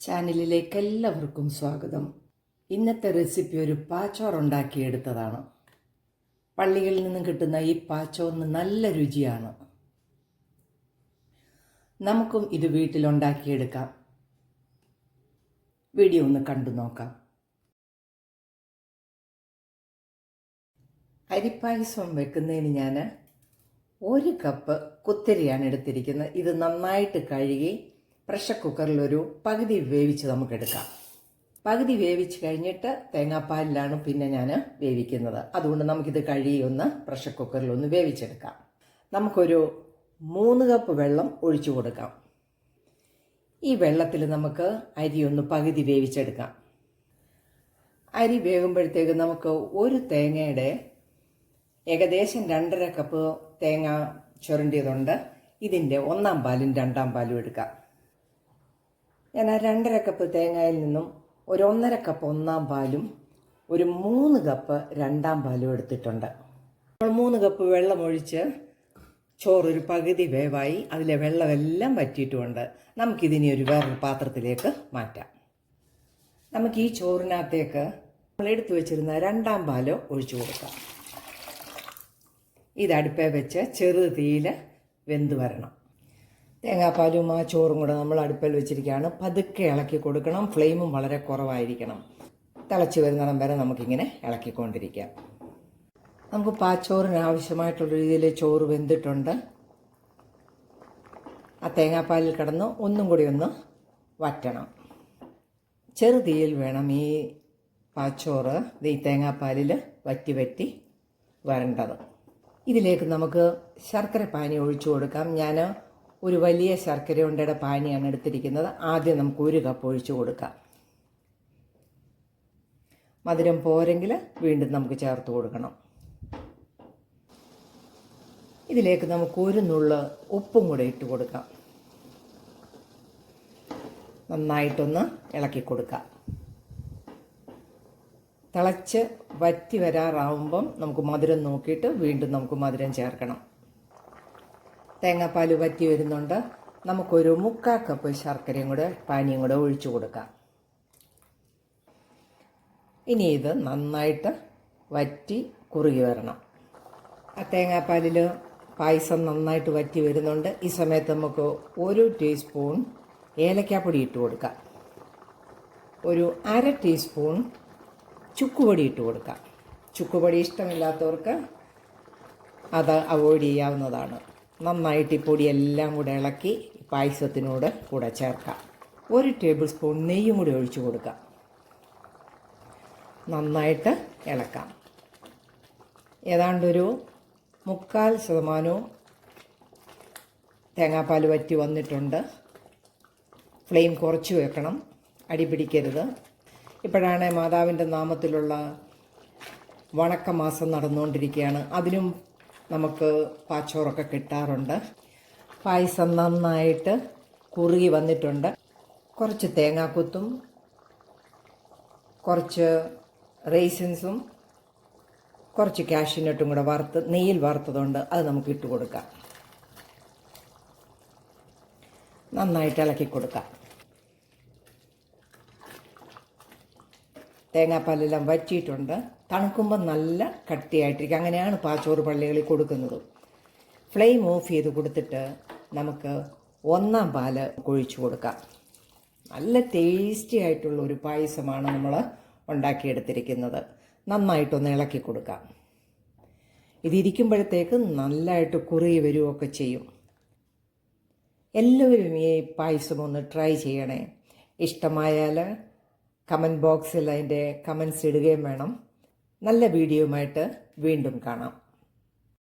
ചാനലിലേക്ക് എല്ലാവർക്കും സ്വാഗതം. ഇന്നത്തെ റെസിപ്പി ഒരു പാച്ചോറ് ഉണ്ടാക്കിയെടുത്തതാണ്. പള്ളികളിൽ നിന്നും കിട്ടുന്ന ഈ പാച്ചോറിന് നല്ല രുചിയാണ്. നമുക്കും ഇത് വീട്ടിലുണ്ടാക്കിയെടുക്കാം. വീഡിയോ ഒന്ന് കണ്ടു നോക്കാം. അരിപ്പായസം വെക്കുന്നതിന് ഞാൻ 1 കപ്പ് കുത്തരിയാണ് എടുത്തിരിക്കുന്നത്. ഇത് നന്നായിട്ട് കഴുകി പ്രഷർ കുക്കറിൽ ഒരു പകുതി വേവിച്ച് നമുക്കെടുക്കാം. പകുതി വേവിച്ച് കഴിഞ്ഞിട്ട് തേങ്ങാപ്പാലിലാണ് പിന്നെ ഞാൻ വേവിക്കുന്നത്. അതുകൊണ്ട് നമുക്കിത് കഴുകി ഒന്ന് പ്രഷർ കുക്കറിൽ ഒന്ന് വേവിച്ചെടുക്കാം. നമുക്കൊരു 3 കപ്പ് വെള്ളം ഒഴിച്ചു കൊടുക്കാം. ഈ വെള്ളത്തിൽ നമുക്ക് അരി ഒന്ന് പകുതി വേവിച്ചെടുക്കാം. അരി വേകുമ്പോഴത്തേക്ക് നമുക്ക് ഒരു തേങ്ങയുടെ ഏകദേശം 2.5 കപ്പ് തേങ്ങ ചുരണ്ടിയതുണ്ട്. ഇതിൻ്റെ 1/4 പാലും 2/2 പാലും എടുക്കാം. ഞാൻ 2.5 കപ്പ് തേങ്ങയിൽ നിന്നും ഒരു 1.5 കപ്പ് 1/4 പാലും ഒരു 3 കപ്പ് 2/2 പാലും എടുത്തിട്ടുണ്ട്. അപ്പോൾ 3 കപ്പ് വെള്ളം ഒഴിച്ച് ചോറൊരു പകുതി വേവായി. അതിലെ വെള്ളമെല്ലാം വറ്റിയിട്ടുമുണ്ട്. നമുക്കിതിനെ ഒരു വേറൊരു പാത്രത്തിലേക്ക് മാറ്റാം. നമുക്ക് ഈ ചോറിനകത്തേക്ക് നമ്മൾ എടുത്തു വെച്ചിരുന്ന 2/2 പാല് ഒഴിച്ചു കൊടുക്കാം. ഇത് അടുപ്പേ വെച്ച് ചെറു തീയിൽ വെന്ത് വരണം. തേങ്ങാപ്പാലും ആ ചോറും കൂടെ നമ്മൾ അടുപ്പിൽ വെച്ചിരിക്കുകയാണ്. പതുക്കെ ഇളക്കി കൊടുക്കണം. ഫ്ലെയിമും വളരെ കുറവായിരിക്കണം. തിളച്ച് വരുന്നിടം വരെ നമുക്കിങ്ങനെ ഇളക്കിക്കൊണ്ടിരിക്കാം. നമുക്ക് പാച്ചോറിന് ആവശ്യമായിട്ടുള്ള രീതിയിൽ ചോറ് വെന്തിട്ടുണ്ട്. ആ തേങ്ങാപ്പാലിൽ കിടന്ന് ഒന്നും കൂടി ഒന്ന് വറ്റണം. ചെറു തീയിൽ വേണം ഈ പാച്ചോറ് ഈ തേങ്ങാപ്പാലിൽ വറ്റി വരേണ്ടത്. ഇതിലേക്ക് നമുക്ക് ശർക്കര പാനി ഒഴിച്ചു കൊടുക്കാം. ഞാൻ ഒരു വലിയ ശർക്കര ഉണ്ടയുടെ പാനിയാണ് എടുത്തിരിക്കുന്നത്. ആദ്യം നമുക്ക് 1 കപ്പ് ഒഴിച്ചു കൊടുക്കാം. മധുരം പോരെങ്കിൽ വീണ്ടും നമുക്ക് ചേർത്ത് കൊടുക്കണം. ഇതിലേക്ക് നമുക്ക് 1 നുള്ള് ഉപ്പും കൂടെ ഇട്ട് കൊടുക്കാം. നന്നായിട്ടൊന്ന് ഇളക്കി കൊടുക്കാം. തിളച്ച് വറ്റി വരാറാവുമ്പം നമുക്ക് മധുരം നോക്കിയിട്ട് വീണ്ടും നമുക്ക് മധുരം ചേർക്കണം. തേങ്ങാപ്പാൽ വറ്റി വരുന്നുണ്ട്. നമുക്കൊരു 3/4 കപ്പ് ശർക്കരയും കൂടെ പാനിയും കൂടെ ഒഴിച്ചു കൊടുക്കാം. ഇനി ഇത് നന്നായിട്ട് വറ്റി കുറുകി വരണം. ആ തേങ്ങാപ്പാലിൽ പായസം നന്നായിട്ട് വറ്റി വരുന്നുണ്ട്. ഈ സമയത്ത് നമുക്ക് 1 ടീസ്പൂൺ ഏലക്കാപ്പൊടി ഇട്ട് കൊടുക്കാം. ഒരു 1/2 ടീസ്പൂൺ ചുക്കുപൊടി ഇട്ട് കൊടുക്കാം. ചുക്കുപൊടി ഇഷ്ടമില്ലാത്തവർക്ക് അത് അവോയ്ഡ് ചെയ്യാവുന്നതാണ്. നന്നായിട്ട് ഈ പൊടിയെല്ലാം കൂടെ ഇളക്കി പായസത്തിനോട് കൂടെ ചേർക്കാം. 1 ടേബിൾ സ്പൂൺ നെയ്യും കൂടി ഒഴിച്ചു കൊടുക്കാം. നന്നായിട്ട് ഇളക്കാം. ഏതാണ്ടൊരു 3/4% തേങ്ങാപ്പാൽ വറ്റി വന്നിട്ടുണ്ട്. ഫ്ലെയിം കുറച്ച് വെക്കണം, അടി പിടിക്കരുത്. ഇപ്പോഴാണ് മാതാവിൻ്റെ നാമത്തിലുള്ള വണക്കമാസം നടന്നുകൊണ്ടിരിക്കുകയാണ്. അതിനും നമുക്ക് പാച്ചോറൊക്കെ കിട്ടാറുണ്ട്. പായസം നന്നായിട്ട് കുറുകി വന്നിട്ടുണ്ട്. കുറച്ച് തേങ്ങാക്കൊത്തും കുറച്ച് റേസിൻസും കുറച്ച് കാഷ്യൂനട്ടും കൂടെ നെയ്യിൽ വറുത്തതുകൊണ്ട് അത് നമുക്ക് ഇട്ട് കൊടുക്കാം. നന്നായിട്ട് ഇളക്കി കൊടുക്കാം. തേങ്ങാപ്പാലെല്ലാം വറ്റിയിട്ടുണ്ട്. തണുക്കുമ്പോൾ നല്ല കട്ടിയായിട്ടിരിക്കും. അങ്ങനെയാണ് പാച്ചോറ് പള്ളികളിൽ കൊടുക്കുന്നത്. ഫ്ലെയിം ഓഫ് ചെയ്ത് കൊടുത്തിട്ട് നമുക്ക് 1/4 പാല് ഒഴിച്ചു കൊടുക്കാം. നല്ല ടേസ്റ്റി ആയിട്ടുള്ള ഒരു പായസമാണ് നമ്മൾ ഉണ്ടാക്കിയെടുത്തിരിക്കുന്നത്. നന്നായിട്ടൊന്ന് ഇളക്കി കൊടുക്കാം. ഇതിരിക്കുമ്പോഴത്തേക്ക് നല്ലതായിട്ട് കുറുകി വരികയൊക്കെ ചെയ്യും. എല്ലാവരും ഈ പായസം ഒന്ന് ട്രൈ ചെയ്യണേ. ഇഷ്ടമായാൽ കമൻറ്റ് ബോക്സിൽ അതിൻ്റെ കമൻറ്റ്സ് ഇടുകയും വേണം. നല്ല വീഡിയോയുമായിട്ട് വീണ്ടും കാണാം.